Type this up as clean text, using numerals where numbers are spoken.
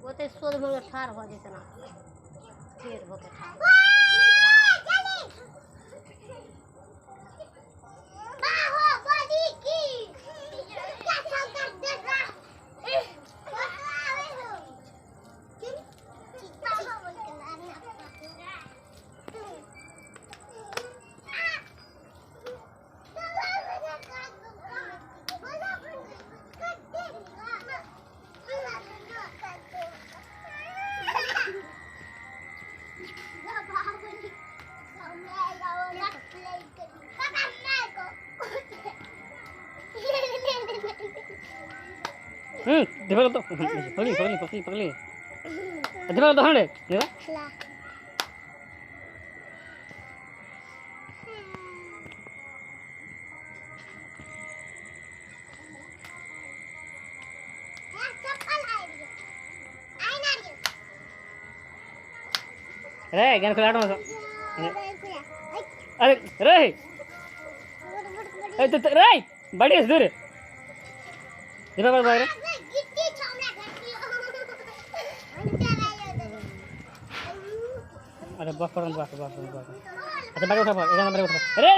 वो तो सोच में ठार हो जितना फिर हो के ठार दिमाग तो पकड़ी पकड़ी पकड़ी पकड़ी दिमाग तो हंडे ये ना रे गेम खिलाड़ो अरे रे ए तो रे बड़ी है दूर दिमाग बाहर अरे बस अच्छा बैठ उठा एक नंबर उठा अरे